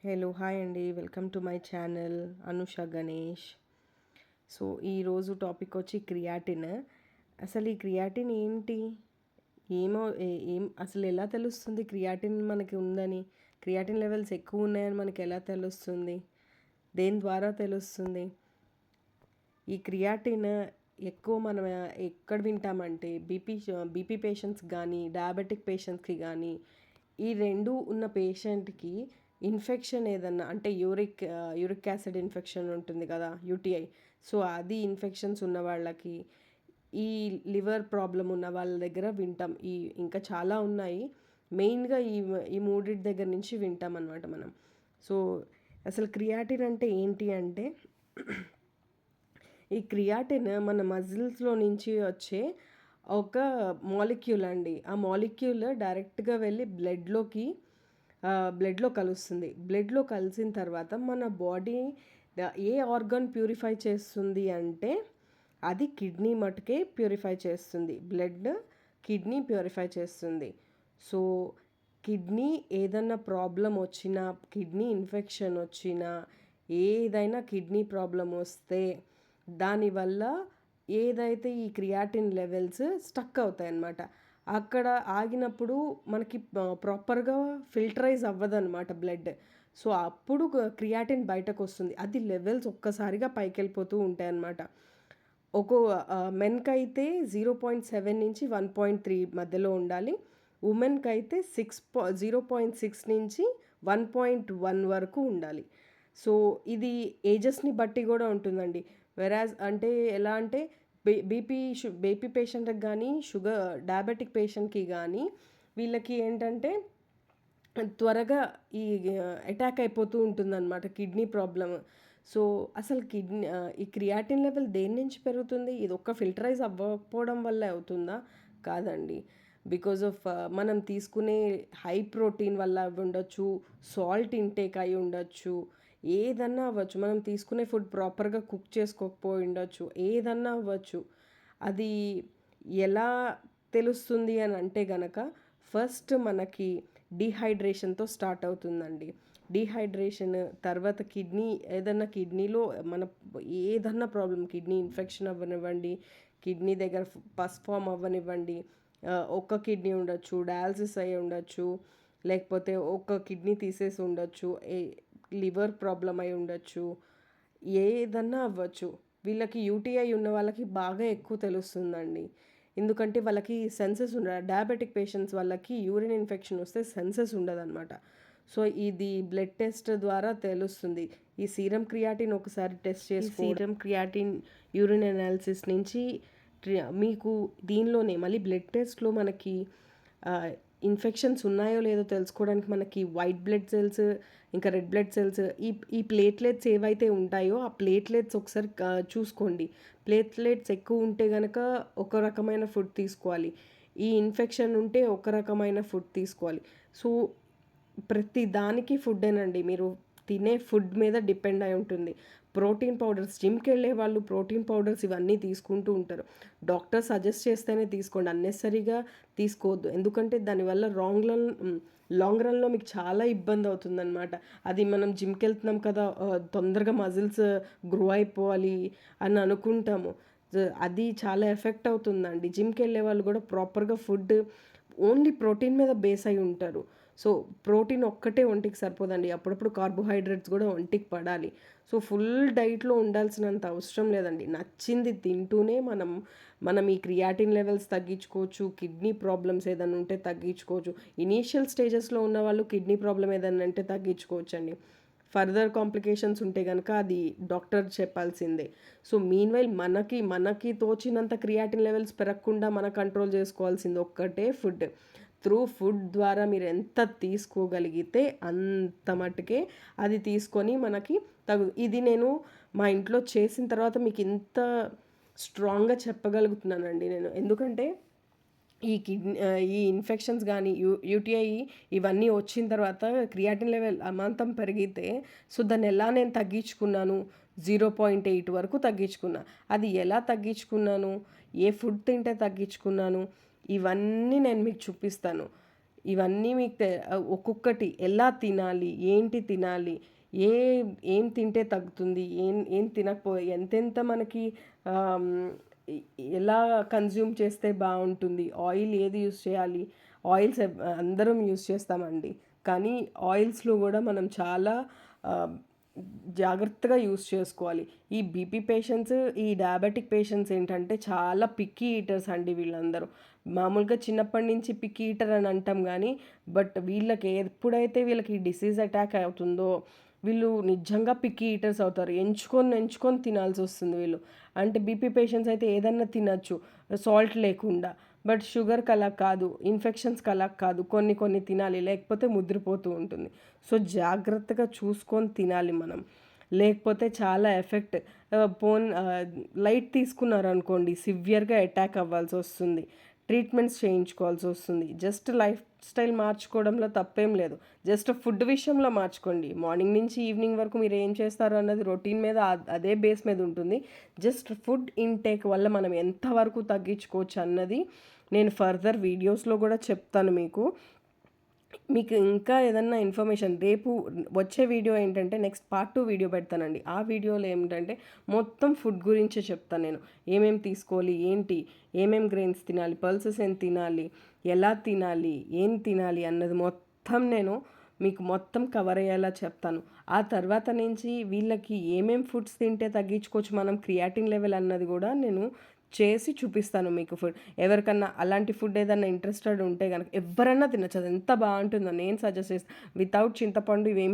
Hello hi అండి, welcome to my channel Anusha Ganesh. So ఈరోజు topic వచ్చి క్రియాటిన్. అసలు ఈ క్రియాటిన్ ఏంటి, ఏం అసలు ఎలా తెలుస్తుంది క్రియాటిన్ మనకి ఉందని? క్రియాటిన్ లెవెల్స్ ఎక్కువ ఉన్నాయని మనకి ఎలా తెలుస్తుంది? దేని ద్వారా తెలుస్తుంది? ఈ క్రియాటిన్ ఎక్కువ మనం ఎక్కడ వింటామంటే బీపీ పేషెంట్స్ కానీ డయాబెటిక్ పేషెంట్స్కి కానీ, ఈ రెండు ఉన్న పేషెంట్కి ఇన్ఫెక్షన్ ఏదన్నా అంటే యూరిక్ యాసిడ్ ఇన్ఫెక్షన్ ఉంటుంది కదా, యూటీఐ. సో అది ఇన్ఫెక్షన్స్ ఉన్న వాళ్ళకి, ఈ లివర్ ప్రాబ్లం ఉన్న వాళ్ళ దగ్గర వింటాం. ఇంకా చాలా ఉన్నాయి, మెయిన్గా ఈ మూడింటి దగ్గర నుంచి వింటాం అన్నమాట మనం. సో అసలు క్రియాటిన్ అంటే ఏంటి అంటే, ఈ క్రియాటిన్ మన మజిల్స్లో నుంచి వచ్చే ఒక మాలిక్యూల్ అండి. ఆ మాలిక్యూల్ డైరెక్ట్గా వెళ్ళి బ్లడ్లో కలుస్తుంది. బ్లడ్లో కలిసిన తర్వాత మన బాడీ ఏ ఆర్గాన్ ప్యూరిఫై చేస్తుంది అంటే, అది కిడ్నీ మటుకే ప్యూరిఫై చేస్తుంది. కిడ్నీ ప్యూరిఫై చేస్తుంది. సో కిడ్నీ ఏదన్నా ప్రాబ్లం వచ్చినా, కిడ్నీ ఇన్ఫెక్షన్ వచ్చినా, ఏదైనా కిడ్నీ ప్రాబ్లం వస్తే దానివల్ల ఏదైతే ఈ క్రియాటిన్ లెవెల్స్ స్టక్ అవుతాయి అన్నమాట. అక్కడ ఆగినప్పుడు మనకి ప్రాపర్గా ఫిల్టరైజ్ అవ్వదన్నమాట బ్లడ్. సో అప్పుడు క్రియాటిన్ బయటకు వస్తుంది. అది లెవెల్స్ ఒక్కసారిగా పైకి వెళ్ళిపోతూ ఉంటాయి అన్నమాట. మెన్కి అయితే 0.7 నుంచి 1.3 మధ్యలో ఉండాలి. ఉమెన్కి అయితే 0.6 నుంచి 1.1 వరకు ఉండాలి. సో ఇది ఏజెస్ని బట్టి కూడా ఉంటుందండి. వెరాజ్ అంటే ఎలా అంటే, బీపీ పేషెంట్కి కానీ, డయాబెటిక్ పేషెంట్కి కానీ, వీళ్ళకి ఏంటంటే త్వరగా అటాక్ అయిపోతూ ఉంటుందన్నమాట కిడ్నీ ప్రాబ్లమ్. సో అసలు ఈ క్రియాటిన్ లెవెల్ దేని నుంచి పెరుగుతుంది? ఇది ఒక్క ఫిల్టరైజ్ అవ్వకపోవడం వల్ల అవుతుందా? కాదండి. బికాజ్ ఆఫ్ మనం తీసుకునే హై ప్రోటీన్ వల్ల అవి ఉండొచ్చు, సాల్ట్ ఇంటేక్ అయి ఉండొచ్చు, ఏదన్నా అవ్వచ్చు. మనం తీసుకునే ఫుడ్ ప్రాపర్గా కుక్ చేసుకోకపోయి ఉండొచ్చు, ఏదన్నా అవ్వచ్చు. అది ఎలా తెలుస్తుంది అని అంటే గనక, ఫస్ట్ మనకి డీహైడ్రేషన్తో స్టార్ట్ అవుతుందండి. డీహైడ్రేషన్ తర్వాత కిడ్నీలో ఏదన్నా ప్రాబ్లం, కిడ్నీ ఇన్ఫెక్షన్ అవ్వనివ్వండి, కిడ్నీ దగ్గర పస్ ఫామ్ అవ్వనివ్వండి, ఒక్క కిడ్నీ ఉండొచ్చు, డయాలసిస్ అయి ఉండొచ్చు, లేకపోతే ఒక్క కిడ్నీ తీసేసి ఉండొచ్చు, లివర్ ప్రాబ్లం అయి ఉండొచ్చు, ఏదన్నా అవ్వచ్చు. వీళ్ళకి యూటీఐ ఉన్న వాళ్ళకి బాగా ఎక్కువ తెలుస్తుందండి. ఎందుకంటే వాళ్ళకి సెన్సెస్ ఉండదు. డయాబెటిక్ పేషెంట్స్ వాళ్ళకి యూరిన్ ఇన్ఫెక్షన్ వస్తే సెన్సెస్ ఉండదన్నమాట. సో ఇది బ్లడ్ టెస్ట్ ద్వారా తెలుస్తుంది. ఈ సీరం క్రియాటిన్ ఒకసారి test serum creatine urine analysis నుంచి మీకు దీనిలోనే మళ్ళీ బ్లడ్ టెస్ట్లో మనకి ఇన్ఫెక్షన్స్ ఉన్నాయో లేదో తెలుసుకోవడానికి మనకి వైట్ బ్లడ్ సెల్స్, ఇంకా రెడ్ బ్లడ్ సెల్స్, ఈ ప్లేట్లెట్స్ ఏవైతే ఉంటాయో ఆ ప్లేట్లెట్స్ ఒకసారి చూసుకోండి. ప్లేట్లెట్స్ ఎక్కువ ఉంటే కనుక ఒక రకమైన ఫుడ్ తీసుకోవాలి, ఈ ఇన్ఫెక్షన్ ఉంటే ఒక రకమైన ఫుడ్ తీసుకోవాలి. సో ప్రతి దానికి ఫుడ్డేనండి, మీరు తినే ఫుడ్ మీద డిపెండ్ అయి ఉంటుంది. ప్రోటీన్ పౌడర్స్, జిమ్కి వెళ్ళే వాళ్ళు ప్రోటీన్ పౌడర్స్ ఇవన్నీ తీసుకుంటూ ఉంటారు. డాక్టర్ సజెస్ట్ చేస్తేనే తీసుకోండి, అన్నెసరీగా తీసుకోవద్దు. ఎందుకంటే దానివల్ల లాంగ్ రన్లో మీకు చాలా ఇబ్బంది అవుతుందన్నమాట. అది మనం జిమ్కి వెళ్తున్నాం కదా, తొందరగా మజిల్స్ గ్రో అయిపోవాలి అని అనుకుంటాము, అది చాలా ఎఫెక్ట్ అవుతుందండి. జిమ్కి వెళ్ళే వాళ్ళు కూడా ప్రాపర్గా ఫుడ్ ఓన్లీ ప్రోటీన్ మీద బేస్ అయి ఉంటారు. సో ప్రోటీన్ ఒక్కటే ఒంటికి సరిపోదండి, అప్పుడప్పుడు కార్బోహైడ్రేట్స్ కూడా ఒంటికి పడాలి. సో ఫుల్ డైట్లో ఉండాల్సినంత అవసరం లేదండి. నచ్చింది తింటూనే మనం ఈ క్రియాటిన్ లెవెల్స్ తగ్గించుకోవచ్చు, కిడ్నీ ప్రాబ్లమ్స్ ఏదైనా ఉంటే తగ్గించుకోవచ్చు. ఇనీషియల్ స్టేజెస్లో ఉన్న వాళ్ళు కిడ్నీ ప్రాబ్లం ఏదైనా అంటే తగ్గించుకోవచ్చు అండి. ఫర్దర్ కాంప్లికేషన్స్ ఉంటే కనుక అది డాక్టర్ చెప్పాల్సిందే. సో మీన్వైల్ మనకి తోచినంత క్రియాటిన్ లెవెల్స్ పెరగకుండా మనం కంట్రోల్ చేసుకోవాల్సింది ఒక్కటే ఫుడ్. ఫుడ్ ద్వారా మీరు ఎంత తీసుకోగలిగితే అంత మట్టుకే అది తీసుకొని మనకి ఇది నేను మా ఇంట్లో చేసిన తర్వాత మీకు ఇంత స్ట్రాంగ్గా చెప్పగలుగుతున్నానండి నేను. ఎందుకంటే ఈ ఇన్ఫెక్షన్స్ కానీ యూటీఐ ఇవన్నీ వచ్చిన తర్వాత క్రియాటిన్ లెవెల్ అమాంతం పెరిగితే, సో దాన్ని ఎలా నేను తగ్గించుకున్నాను, 0.8 వరకు తగ్గించుకున్నా. అది ఎలా తగ్గించుకున్నాను, ఏ ఫుడ్ తింటే తగ్గించుకున్నాను, ఇవన్నీ నేను మీకు చూపిస్తాను. ఇవన్నీ మీకు ఒక్కొక్కటి ఎలా తినాలి, ఏంటి తినాలి, ఏ ఏం తింటే తగ్గుతుంది, ఏం ఏం ఎంతెంత మనకి ఆహ్, ఎ ఎలా కన్జ్యూమ్ చేస్తే బావుంటుంది, ఆయిల్ ఏది యూజ్ చేయాలి. ఆయిల్స్ అందరం యూజ్ చేస్తామండి. కానీ ఆయిల్స్‌లో గూడా మనం చాలా ఆహ్, జాగ్రత్తగా యూజ్ చేసుకోవాలి. ఈ బీపీ పేషెంట్స్, ఈ డయాబెటిక్ పేషెంట్స్ ఏంటంటే చాలా పిక్కీ ఈటర్స్ అండి వీళ్ళందరూ. మామూలుగా చిన్నప్పటి నుంచి పిక్కీ ఈటర్ అని అంటాం గానీ, బట్ వీళ్ళకి ఎప్పుడైతే వీళ్ళకి డిసీజ్ అటాక్ అవుతుందో, వీళ్ళు నిజంగా పిక్కీ ఈటర్స్ అవుతారు. ఎంచుకొని, ఎంచుకొని తినాల్సొస్తుంది వీళ్ళు. అంటే బీపీ పేషెంట్స్ అయితే ఏదన్నా తినొచ్చు సాల్ట్ లేకుండా. బట్ షుగర్‌కి అలా కాదు. ఇన్ఫెక్షన్స్‌కి అలా కాదు. కొన్ని కొన్ని తినాలి. లేకపోతే ముదిరిపోతూ ఉంటుంది. సో, జాగ్రత్తగా చూసుకొని తినాలి మనం. లేకపోతే చాలా ఎఫెక్ట్ లైట్ తీసుకున్నారనుకోండి సివియర్‌గా అటాక్ అవ్వాల్సొస్తుంది. ట్రీట్మెంట్స్ చేయించుకోవాల్సొస్తుంది. జస్ట్ లైఫ్ స్టైల్ మార్చుకోవడంలో తప్పేం లేదు. జస్ట్ ఫుడ్ విషయంలో మార్చుకోండి. మార్నింగ్ నుంచి ఈవినింగ్ వరకు మీరు ఏం చేస్తారు అన్నది రొటీన్ మీద అదే బేస్ మీద ఉంటుంది. జస్ట్ ఫుడ్ ఇంటేక్ వల్ల మనం ఎంతవరకు తగ్గించుకోవచ్చు అన్నది నేను ఫర్దర్ వీడియోస్‌లో గూడా చెప్తాను మీకు. మీకు ఇంకా ఏదన్నా ఇన్ఫర్మేషన్ రేపు వచ్చే వీడియో ఏంటంటే నెక్స్ట్ పార్ట్ 2 వీడియో పెడతానండి. ఆ వీడియోలో ఏమిటంటే మొత్తం ఫుడ్ గురించే చెప్తాను నేను. ఏమేం తీసుకోవాలి, ఏంటి, ఏమేం గ్రెయిన్స్ తినాలి, పల్సెస్ ఏం తినాలి, ఎలా తినాలి, ఏం తినాలి అన్నది మొత్తం నేను మీకు మొత్తం కవర్ అయ్యేలా చెప్తాను. ఆ తర్వాత నుంచి వీళ్ళకి ఏమేం ఫుడ్స్ తింటే తగ్గించుకోవచ్చు మనం క్రియాటిన్ లెవెల్ అన్నది గూడా నేను చేసి చూపిస్తాను మీకు ఫుడ్. ఎవరికన్నా అలాంటి ఫుడ్ ఏదన్నా ఇంట్రెస్టెడ్ ఉంటే గనక ఎవ్వరైనా తినొచ్చు. అది ఎంత బావుంటుందో నేను సజెస్ట్ చేస్తా. వితౌట్ చింతపండు ఇవేమి